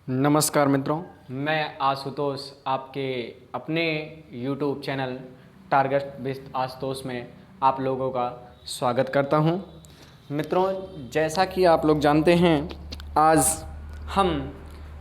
नमस्कार मित्रों, मैं आशुतोष आपके अपने YouTube channel target with Ashutosh में आप लोगों का स्वागत करता हूं। मित्रों, जैसा कि आप लोग जानते हैं, आज हम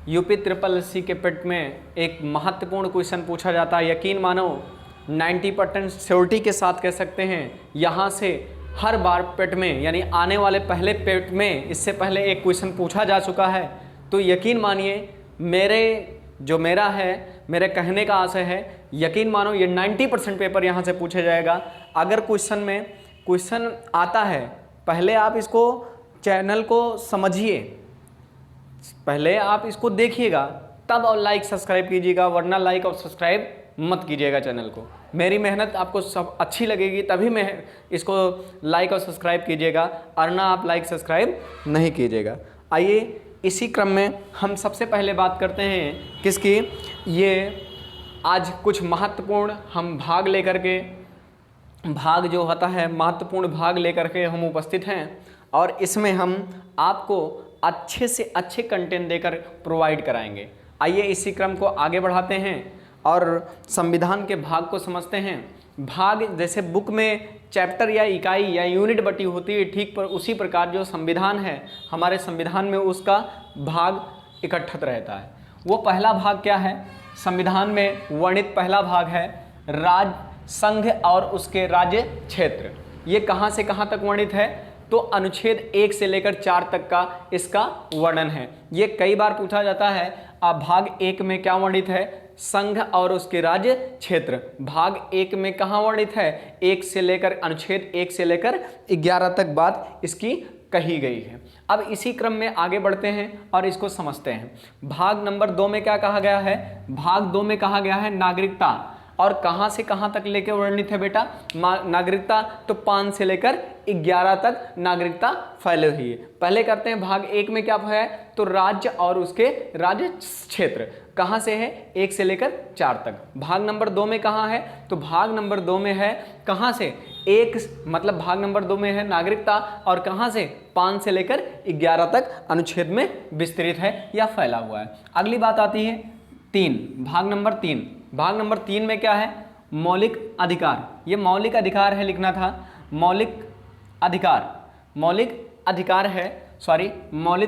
यूपी ट्रिपल एस सी के पेट में एक महत्वपूर्ण क्वेश्चन पूछा जाता है। यकीन मानो 90% श्योरिटी के साथ कह सकते हैं, यहाँ से हर बार पेट में यानी आने वाले पहले पेट में इससे पहले एक क्वेश्चन पूछा जा चुका है। तो यकीन मानिए, मेरे कहने का आशय है, यकीन मानो ये 90% पेपर यहाँ से पूछा जाएगा। अगर क्वेश्चन आता है, पहले आप इसको चैनल को समझिए, पहले आप इसको देखिएगा, तब और लाइक सब्सक्राइब कीजिएगा, वरना लाइक और सब्सक्राइब मत कीजिएगा चैनल को। मेरी मेहनत आपको सब अच्छी लगेगी तभी मैं इसको लाइक और सब्सक्राइब कीजिएगा, वरना आप लाइक सब्सक्राइब नहीं कीजिएगा। आइए इसी क्रम में हम सबसे पहले बात करते हैं किसकी, ये आज कुछ महत्वपूर्ण हम भाग जो होता है महत्वपूर्ण भाग लेकर के हम उपस्थित हैं, और इसमें हम आपको अच्छे से अच्छे कंटेंट देकर प्रोवाइड कराएंगे। आइए इसी क्रम को आगे बढ़ाते हैं और संविधान के भाग को समझते हैं। भाग जैसे बुक में चैप्टर या इकाई या यूनिट बटी होती है, ठीक पर उसी प्रकार जो संविधान है, हमारे संविधान में उसका भाग इकट्ठत रहता है। वो पहला भाग क्या है? संविधान में वर्णित पहला भाग है राज्य, संघ और उसके राज्य क्षेत्र। ये कहाँ से कहाँ तक वर्णित है? तो अनुच्छेद 1 से लेकर 4 तक का इसका वर्णन है। ये कई बार पूछा जाता है। भाग 1 में क्या वर्णित है? संघ और उसके राज्य क्षेत्र। भाग 1 में कहाँ वर्णित है? 1 से लेकर अनुच्छेद 1 से लेकर 11 तक बात इसकी कही गई है। अब इसी क्रम में आगे बढ़ते हैं और इसको समझते हैं। भाग नंबर 2 में क्या कहा गया है? भाग 2 में कहा गया है नागरिकता। और कहाँ से कहाँ तक लेकर वर्णित है बेटा नागरिकता? तो 5 से लेकर 11 तक नागरिकता फैली हुई है। पहले करते हैं भाग 1 में क्या है? तो राज्य और उसके राज्य क्षेत्र। कहाँ से है? 1 से लेकर 4 तक। भाग नंबर 2 में कहाँ है? तो भाग नंबर 2 में है कहाँ से? भाग नंबर 2 में है नागरिकता, और कहाँ से? 5 से लेकर 11 तक अनुच्छेद में विस्तृत है या फैला हुआ है। अगली बात आती है 3, भाग नंबर 3। भाग नंबर 3 में क्या है? मौलिक अधिकार। ये मौलिक अधिकार है, लिखना था मौलिक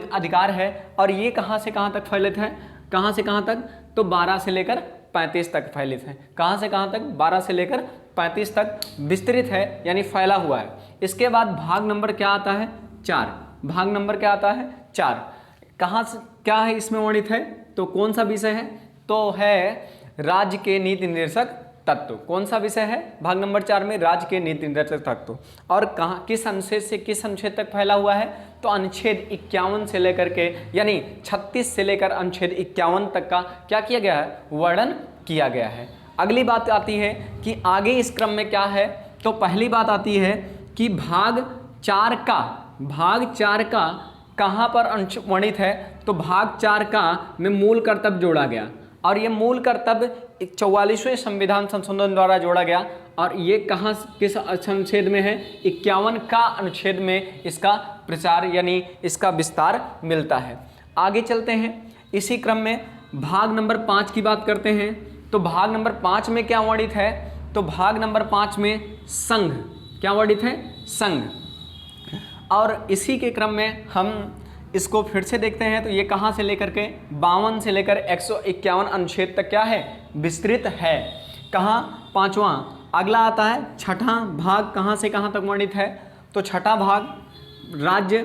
अधिकार है। और ये कहाँ से कहाँ तक फैलित है? कहाँ से कहाँ तक? तो 12 से लेकर 35 तक फैलित है। कहाँ से कहाँ तक? 12 से लेकर 35 तक विस्तृत है यानी फैला हुआ है। इसके बाद भाग नंबर क्या आता है? 4। भाग नंबर क्या आता है? 4। कहाँ से क्या है इसमें वर्णित है? तो कौन सा विषय है? तो है राज्य के नीति निर्देशक तत्व। कौन सा विषय है भाग नंबर 4 में? राज्य के नीति निर्देशक तत्व। और कहाँ, किस अनुच्छेद से किस अनुच्छेद तक फैला हुआ है? तो अनुच्छेद 51 से लेकर के यानी 36 से लेकर अनुच्छेद 51 तक का क्या किया गया है? वर्णन किया गया है। अगली बात आती है कि आगे इस क्रम में क्या है? तो पहली बात आती है कि भाग 4 का कहाँ पर वर्णित है? तो भाग 4 का में मूल कर्तव्य जोड़ा गया, और ये मूल कर्तव्य 44वें संविधान संशोधन द्वारा जोड़ा गया। और ये कहाँ किस अनुच्छेद में है? 51 का अनुच्छेद में इसका प्रचार यानी इसका विस्तार मिलता है। आगे चलते हैं इसी क्रम में भाग नंबर 5 की बात करते हैं। तो भाग नंबर 5 में क्या वर्णित है? तो भाग नंबर 5 में संघ। क्या वर्णित है? संघ। और इसी के क्रम में हम इसको फिर से देखते हैं। तो ये कहाँ से लेकर के 52 से लेकर 151 अनुच्छेद तक क्या है? विस्तृत है। कहाँ? 5वां। अगला आता है 6ठा भाग। कहाँ से कहाँ तक वर्णित है? तो 6ठा भाग राज्य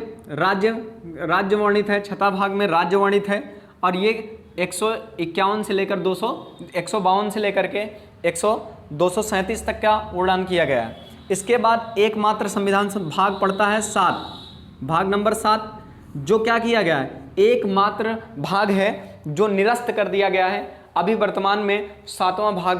वर्णित है। 6ठा भाग में राज्य वर्णित है, और ये 151 से लेकर 152 से लेकर के 237 तक का उड़ान किया गया है। इसके बाद एकमात्र संविधान भाग पड़ता है 7। भाग नंबर 7 जो क्या किया गया है? एकमात्र भाग है जो निरस्त कर दिया गया है। अभी वर्तमान में 7वां भाग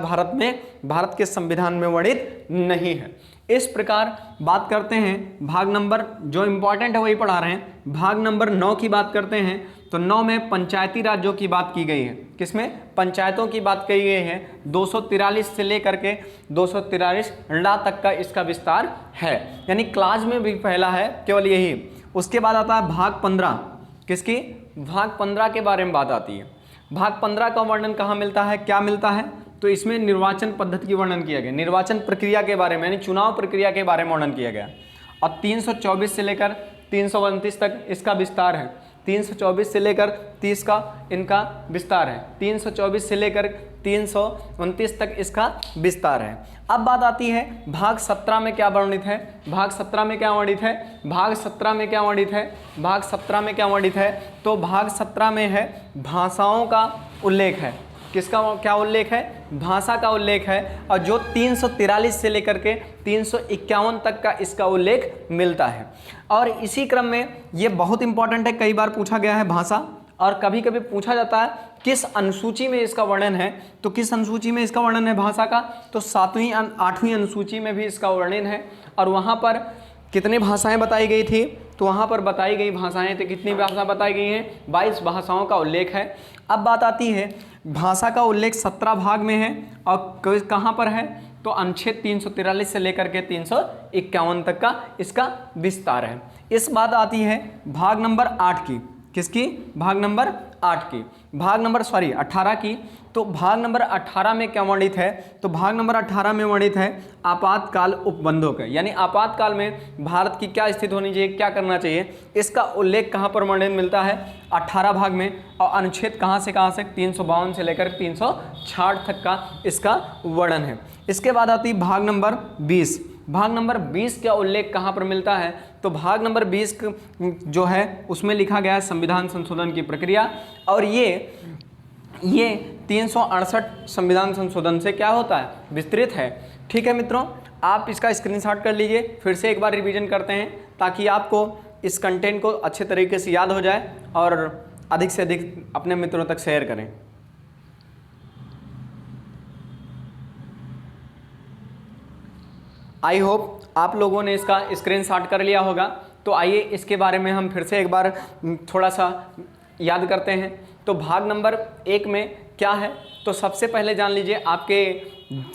भारत के संविधान में वर्णित नहीं है। इस प्रकार बात करते हैं भाग नंबर जो इंपॉर्टेंट है वही पढ़ा रहे हैं। भाग नंबर 9 की बात करते हैं। तो 9 में पंचायती राज्यों की बात की गई है। किसमें? पंचायतों की बात की गई है। 243 से लेकर के 243 तक का इसका विस्तार है, यानी क्लास में भी फैला है केवल यही। उसके बाद आता है भाग 15। किसकी? भाग 15 के बारे में बात आती है। भाग 15 का वर्णन कहाँ मिलता है, क्या मिलता है, तो इसमें निर्वाचन पद्धति की वर्णन किया गया, निर्वाचन प्रक्रिया के बारे में यानी चुनाव प्रक्रिया के बारे में वर्णन किया गया। और 324 से लेकर 329 तक इसका विस्तार है, 324 से लेकर 30 का इनका विस्तार है, 324 से लेकर 329 तक इसका विस्तार है। अब बात आती है भाग 17 में क्या वर्णित है, भाग 17 में क्या वर्णित है, भाग 17 में क्या वर्णित है, भाग 17 में क्या वर्णित है, तो भाग 17 में है भाषाओं का उल्लेख है। किसका क्या उल्लेख है, भाषा का उल्लेख है। और जो 343 से लेकर के 351 तक का इसका उल्लेख मिलता है। और इसी क्रम में ये बहुत इंपॉर्टेंट है, कई बार पूछा गया है भाषा, और कभी कभी पूछा जाता है किस अनुसूची में इसका वर्णन है, तो किस अनुसूची में इसका वर्णन है भाषा का, तो 7वीं 8वीं अनुसूची में भी इसका वर्णन है। और वहाँ पर कितनी भाषाएं बताई गई थी, तो वहाँ पर बताई गई भाषाएं तो कितनी भाषा बताई गई हैं, 22 भाषाओं का उल्लेख है। अब बात आती है भाषा का उल्लेख 17 भाग में है और कहाँ पर है, तो अनुच्छेद 343 से लेकर के 351 तक का इसका विस्तार है। इस बात आती है भाग नंबर 8 की, किसकी, भाग नंबर 8 की, भाग नंबर 18 की। तो भाग नंबर 18 में क्या वर्णित है, तो भाग नंबर 18 में वर्णित है आपातकाल उपबंधों का, यानी आपातकाल में भारत की क्या स्थिति होनी चाहिए, क्या करना चाहिए, इसका उल्लेख कहाँ पर वर्णन मिलता है, 18 भाग में। और अनुच्छेद कहाँ से 352 से लेकर 366 तक का इसका वर्णन है। इसके बाद आती है भाग नंबर 20। भाग नंबर 20 का उल्लेख कहाँ पर मिलता है, तो भाग नंबर 20 जो है उसमें लिखा गया है संविधान संशोधन की प्रक्रिया। और ये 368 संविधान संशोधन से क्या होता है, विस्तृत है। ठीक है मित्रों, आप इसका स्क्रीनशॉट कर लीजिए, फिर से एक बार रिवीजन करते हैं ताकि आपको इस कंटेंट को अच्छे तरीके से याद हो जाए और अधिक से अधिक अपने मित्रों तक शेयर करें। आई होप आप लोगों ने इसका स्क्रीनशॉट कर लिया होगा। तो आइए इसके बारे में हम फिर से एक बार थोड़ा सा याद करते हैं। तो भाग नंबर 1 में क्या है, तो सबसे पहले जान लीजिए आपके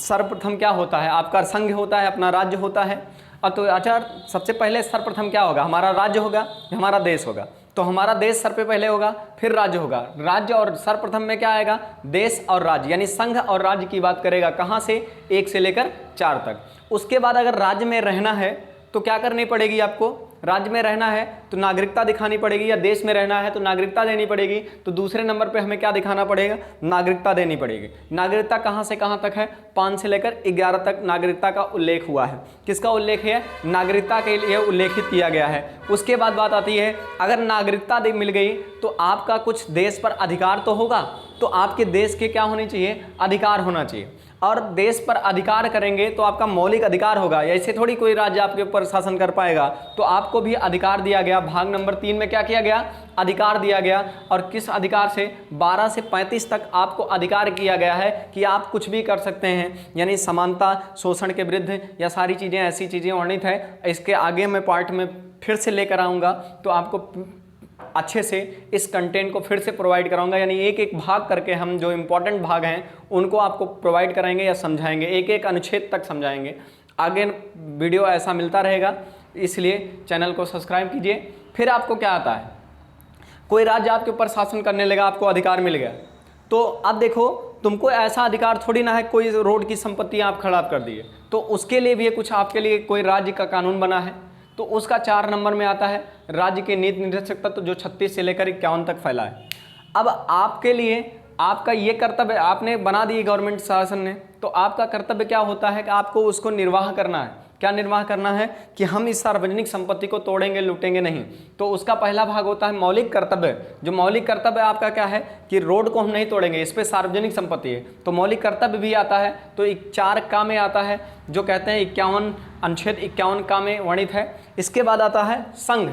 सर्वप्रथम क्या होता है, आपका संघ होता है, अपना राज्य होता है। और तो आचार सबसे पहले सर्वप्रथम क्या होगा, हमारा राज्य होगा, हमारा देश होगा। तो हमारा देश सर पे पहले होगा, फिर राज्य होगा। राज्य और सर्वप्रथम में क्या आएगा, देश और राज्य, यानी संघ और राज्य की बात करेगा, कहाँ से, 1 से लेकर 4 तक। उसके बाद अगर राज्य में रहना है तो क्या करनी पड़ेगी आपको, राज्य में रहना है तो नागरिकता दिखानी पड़ेगी, या देश में रहना है तो नागरिकता देनी पड़ेगी। तो दूसरे नंबर पे हमें क्या दिखाना पड़ेगा, नागरिकता देनी पड़ेगी। नागरिकता कहाँ से कहाँ तक है, 5 से लेकर 11 तक नागरिकता का उल्लेख हुआ है। किसका उल्लेख है, नागरिकता के लिए उल्लेखित किया गया है। उसके बाद बात आती है अगर नागरिकता मिल गई तो आपका कुछ देश पर अधिकार तो होगा, तो आपके देश के क्या होने चाहिए, अधिकार होना चाहिए। और देश पर अधिकार करेंगे तो आपका मौलिक अधिकार होगा, ऐसे थोड़ी कोई राज्य आपके ऊपर शासन कर पाएगा। तो आपको भी अधिकार दिया गया। भाग नंबर 3 में क्या किया गया, अधिकार दिया गया। और किस अधिकार से, 12 से 35 तक आपको अधिकार किया गया है कि आप कुछ भी कर सकते हैं, यानी समानता, शोषण के विरुद्ध, या सारी चीज़ें ऐसी चीज़ें वर्णित है। इसके आगे मैं पार्ट में फिर से लेकर आऊँगा तो आपको अच्छे से इस कंटेंट को फिर से प्रोवाइड कराऊंगा, यानी एक एक भाग करके हम जो इम्पोर्टेंट भाग हैं उनको आपको प्रोवाइड कराएंगे या समझाएंगे, एक एक अनुच्छेद तक समझाएंगे। आगे वीडियो ऐसा मिलता रहेगा, इसलिए चैनल को सब्सक्राइब कीजिए। फिर आपको क्या आता है, कोई राज्य आपके ऊपर शासन करने लगा, आपको अधिकार मिल गया, तो अब देखो तुमको ऐसा अधिकार थोड़ी ना है कोई रोड की संपत्ति आप खराब कर दिए, तो उसके लिए भी कुछ आपके लिए कोई राज्य का कानून बना है। तो उसका 4 नंबर में आता है राज्य के नीति निर्देशक तत्व, जो 36 से लेकर 51 तक फैला है। अब आपके लिए आपका ये कर्तव्य, आपने बना दी गवर्नमेंट शासन ने, तो आपका कर्तव्य क्या होता है कि आपको उसको निर्वाह करना है। क्या निर्वाह करना है कि हम इस सार्वजनिक संपत्ति को तोड़ेंगे, लूटेंगे नहीं। तो उसका पहला भाग होता है मौलिक कर्तव्य। जो मौलिक कर्तव्य आपका क्या है कि रोड को हम नहीं तोड़ेंगे, इस पे सार्वजनिक संपत्ति है, तो मौलिक कर्तव्य भी आता है। तो 4 का में आता है, जो कहते हैं 51 अनुच्छेद 51 का में वर्णित है। इसके बाद आता है संघ,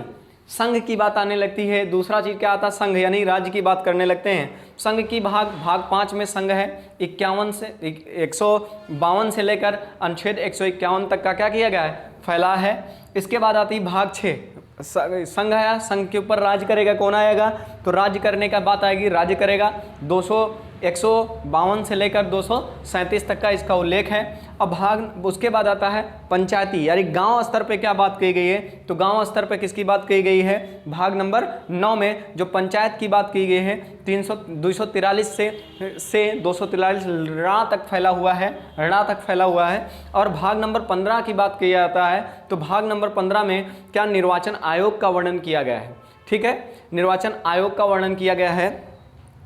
संघ की बात आने लगती है। दूसरा चीज़ क्या आता है, संघ, यानी राज्य की बात करने लगते हैं। संघ की भाग 5 में संघ है, 51 से 152 से लेकर अनुच्छेद 151 तक का क्या किया गया है, फैला है। इसके बाद आती है भाग 6, संघ आया, संघ के ऊपर राज्य करेगा, कौन आएगा, तो राज्य करने का बात आएगी, राज्य करेगा। 152 से लेकर 237 तक का इसका उल्लेख है। अब भाग उसके बाद आता है पंचायती यानी गांव स्तर पे क्या बात कही गई है, तो गांव स्तर पे किसकी बात कही गई है, भाग नंबर 9 में जो पंचायत की बात की गई है 243 से 243 ऋणा तक फैला हुआ है। और भाग नंबर 15 की बात किया जाता है तो भाग नंबर 15 में क्या निर्वाचन आयोग का वर्णन किया गया है। ठीक है, निर्वाचन आयोग का वर्णन किया गया है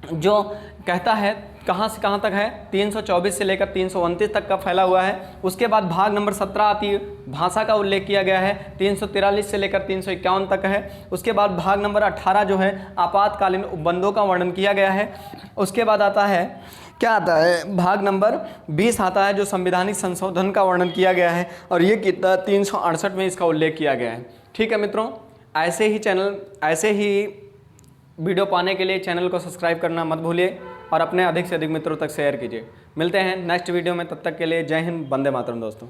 जो कहता है कहाँ से कहाँ तक है, 324 से लेकर 329 तक का फैला हुआ है। उसके बाद भाग नंबर 17 आती है, भाषा का उल्लेख किया गया है, 343 से लेकर 351 तक है। उसके बाद भाग नंबर 18 जो है आपातकालीन उपबंधों का वर्णन किया गया है। उसके बाद आता है क्या आता है, भाग नंबर 20 आता है जो संवैधानिक संशोधन का वर्णन किया गया है और ये कितना 368 में इसका उल्लेख किया गया है। ठीक है मित्रों, ऐसे ही वीडियो पाने के लिए चैनल को सब्सक्राइब करना मत भूलिए और अपने अधिक से अधिक मित्रों तक शेयर कीजिए। मिलते हैं नेक्स्ट वीडियो में, तब तक के लिए जय हिंद, वंदे मातरम दोस्तों।